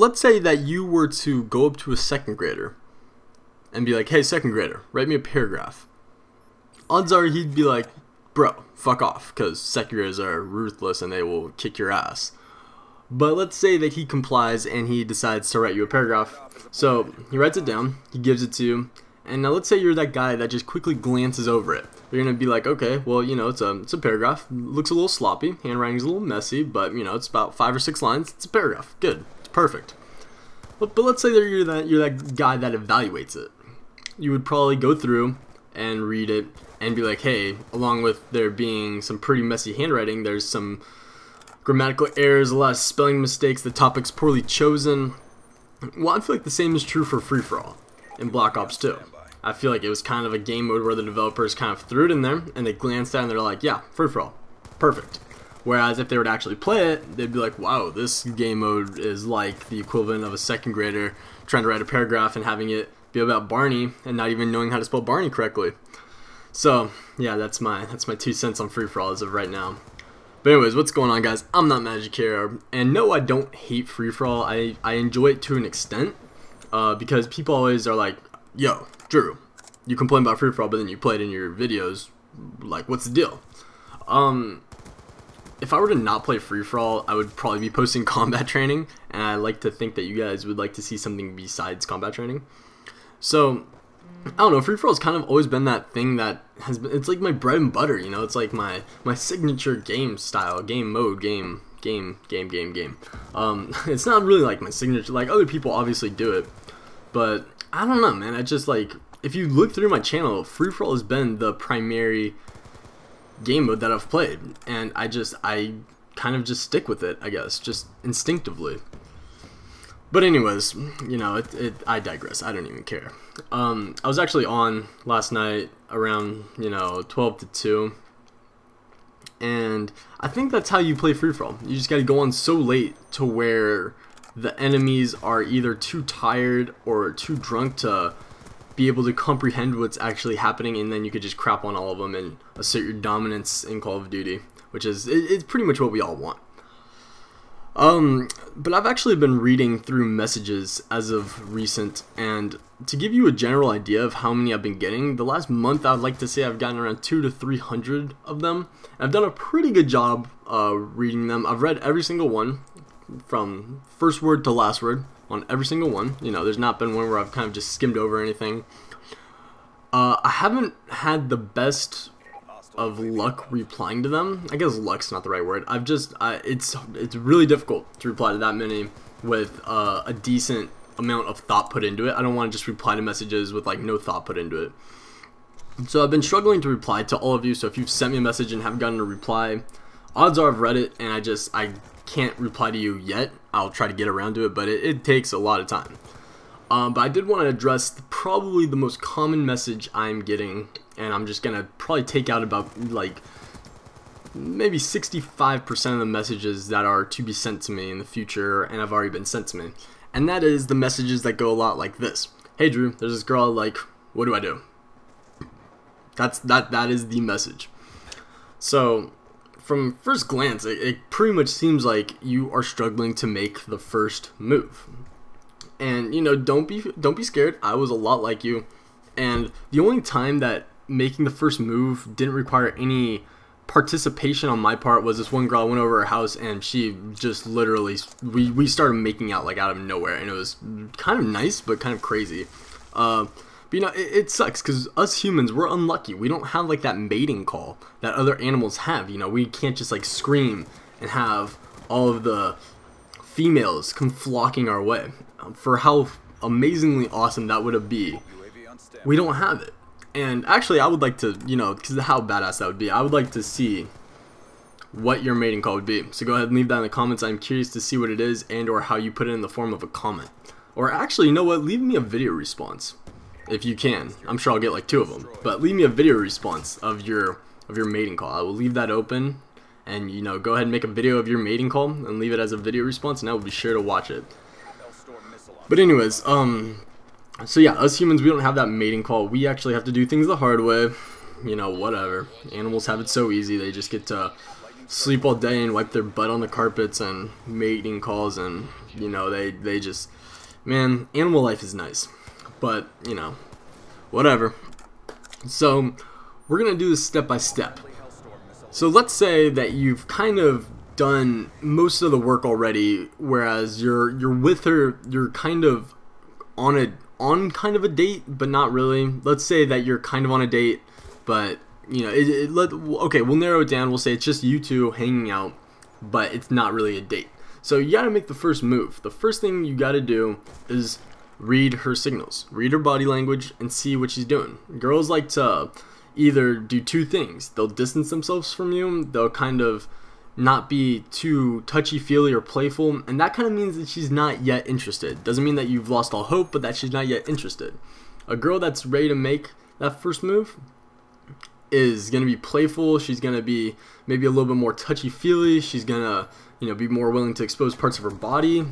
let's say that you were to go up to a second grader and be like, hey, second grader, write me a paragraph. Odds are he'd be like, bro, fuck off, because second graders are ruthless and they will kick your ass. But let's say that he complies and he decides to write you a paragraph. So he writes it down, he gives it to you, and now let's say you're that guy that just quickly glances over it. You're going to be like, okay, well, you know, it's a paragraph. It looks a little sloppy, handwriting's a little messy, but, you know, it's about 5 or 6 lines. It's a paragraph. Good. It's perfect. But let's say that you're that guy that evaluates it. You would probably go through and read it and be like, hey, along with there being some pretty messy handwriting, there's some grammatical errors, a lot of spelling mistakes, the topic's poorly chosen. Well, I feel like the same is true for free-for-all in Black Ops 2. I feel like it was kind of a game mode where the developers kind of threw it in there and they glanced at it and they're like, yeah, free-for-all, perfect. Whereas if they were to actually play it, they'd be like, wow, this game mode is like the equivalent of a second grader trying to write a paragraph and having it be about Barney and not even knowing how to spell Barney correctly. So yeah, that's my 2 cents on free-for-all as of right now. But anyways, what's going on, guys? ImNotMagic here, and no, I don't hate free-for-all. I enjoy it to an extent because people always are like, yo, Drew, you complain about free-for-all, but then you play it in your videos. Like, what's the deal? If I were to not play free-for-all, I would probably be posting combat training, and I like to think that you guys would like to see something besides combat training. So I don't know, free-for-all has kind of always been that thing that has been, it's like my bread and butter, you know, it's like my signature game style, game mode, game. It's not really like my signature, like other people obviously do it, but I don't know, man, I just like, if you look through my channel, free-for-all has been the primary game mode that I've played, and I kind of just stick with it, I guess, just instinctively. But anyways, you know, I digress. I don't even care. I was actually on last night around, you know, 12 to 2. And I think that's how you play free-for-all. You just gotta go on so late to where the enemies are either too tired or too drunk to be able to comprehend what's actually happening, and then you could just crap on all of them and assert your dominance in Call of Duty, which is it's pretty much what we all want. But I've actually been reading through messages as of recent, and to give you a general idea of how many I've been getting, the last month I'd like to say I've gotten around 200 to 300 of them. And I've done a pretty good job reading them. I've read every single one from first word to last word on every single one. You know, there's not been one where I've kind of just skimmed over anything. I haven't had the best of luck replying to them. I guess luck's not the right word. It's really difficult to reply to that many with a decent amount of thought put into it. I don't want to just reply to messages with like no thought put into it. So I've been struggling to reply to all of you. So if you've sent me a message and haven't gotten a reply, odds are I've read it and I can't reply to you yet. I'll try to get around to it, but it takes a lot of time. But I did want to address probably the most common message I'm getting, and I'm just going to probably take out about like maybe 65% of the messages that are to be sent to me in the future and have already been sent to me. And that is the messages that go a lot like this. Hey Drew, there's this girl, like, what do I do? That is the message. So from first glance, it pretty much seems like you are struggling to make the first move. And, you know, don't be scared. I was a lot like you. And the only time that making the first move didn't require any participation on my part was this one girl. I went over her house and she just literally, we started making out like out of nowhere. And it was kind of nice, but kind of crazy. But, you know, it sucks because us humans, we're unlucky. We don't have like that mating call that other animals have. You know, we can't just like scream and have all of the females come flocking our way. For how amazingly awesome that would be, we don't have it. And actually, I would like to, you know, because of how badass that would be, I would like to see what your mating call would be. So go ahead and leave that in the comments. I'm curious to see what it is and or how you put it in the form of a comment. Or actually, you know what, leave me a video response if you can. I'm sure I'll get like 2 of them, but leave me a video response of your mating call. I will leave that open, and, you know, go ahead and make a video of your mating call and leave it as a video response, and I will be sure to watch it. But anyways, so yeah, us humans, we don't have that mating call. We actually have to do things the hard way. You know, whatever. Animals have it so easy. They just get to sleep all day and wipe their butt on the carpets and mating calls and You know, they just, man, animal life is nice, but you know, whatever. So we're gonna do this step by step. So let's say that you've kind of done most of the work already, whereas you're with her, you're kind of on kind of a date, but not really. Let's say that you're kind of on a date, but you know, okay, we'll narrow it down. We'll say it's just you two hanging out, but it's not really a date. So you gotta make the first move. The first thing you gotta do is read her signals, read her body language, and see what she's doing. Girls like to either do two things. They'll distance themselves from you. They'll kind of not be too touchy-feely or playful, and that kind of means that she's not yet interested. Doesn't mean that you've lost all hope, but that she's not yet interested. A girl that's ready to make that first move is going to be playful. She's going to be maybe a little bit more touchy-feely. She's going to, you know, be more willing to expose parts of her body.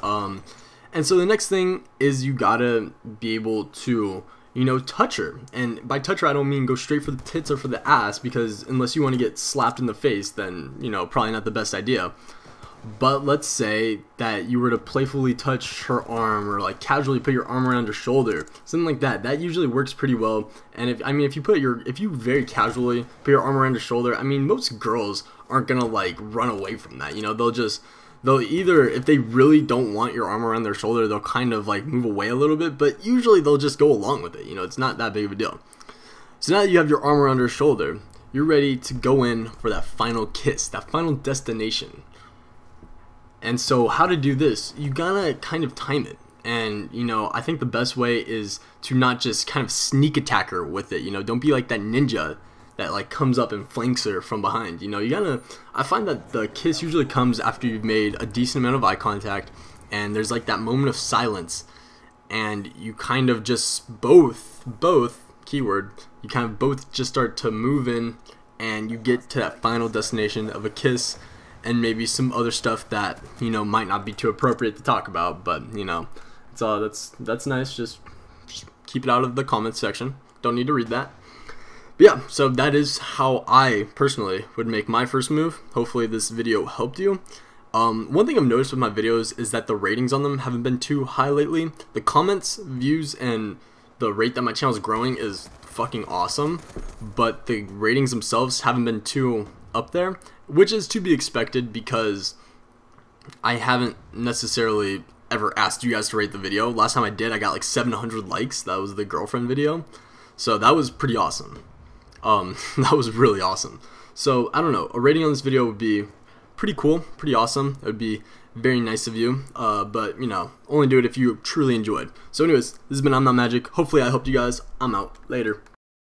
And so the next thing is you got to be able to, you know, touch her. And by touch her, I don't mean go straight for the tits or for the ass, because unless you want to get slapped in the face, then, you know, probably not the best idea. But let's say that you were to playfully touch her arm, or like casually put your arm around her shoulder, something like that. That usually works pretty well. And if you very casually put your arm around her shoulder, I mean, most girls aren't gonna like run away from that. You know, they'll either, if they really don't want your arm around their shoulder, they'll kind of like move away a little bit, but usually they'll just go along with it. You know, it's not that big of a deal. So now that you have your arm around her shoulder, you're ready to go in for that final kiss, that final destination. And so how to do this, you gotta kind of time it. And, you know, I think the best way is to not just kind of sneak attack her with it. You know, don't be like that ninja that like comes up and flanks her from behind. You know, I find that the kiss usually comes after you've made a decent amount of eye contact, and there's like that moment of silence, and you kind of just both, keyword, you kind of both just start to move in, and you get to that final destination of a kiss, and maybe some other stuff that, you know, might not be too appropriate to talk about, but, you know, that's nice. Just keep it out of the comments section. Don't need to read that. But yeah, so that is how I personally would make my first move. Hopefully this video helped you. One thing I've noticed with my videos is that the ratings on them haven't been too high lately. The comments, views, and the rate that my channel is growing is fucking awesome, but the ratings themselves haven't been too up there, which is to be expected because I haven't necessarily ever asked you guys to rate the video. Last time I did, I got like 700 likes. That was the girlfriend video, so that was pretty awesome. That was really awesome. So I don't know, a rating on this video would be pretty cool, pretty awesome. It would be very nice of you, but you know, only do it if you truly enjoyed. So anyways, this has been ImNotMagic. Hopefully I helped you guys. I'm out. Later.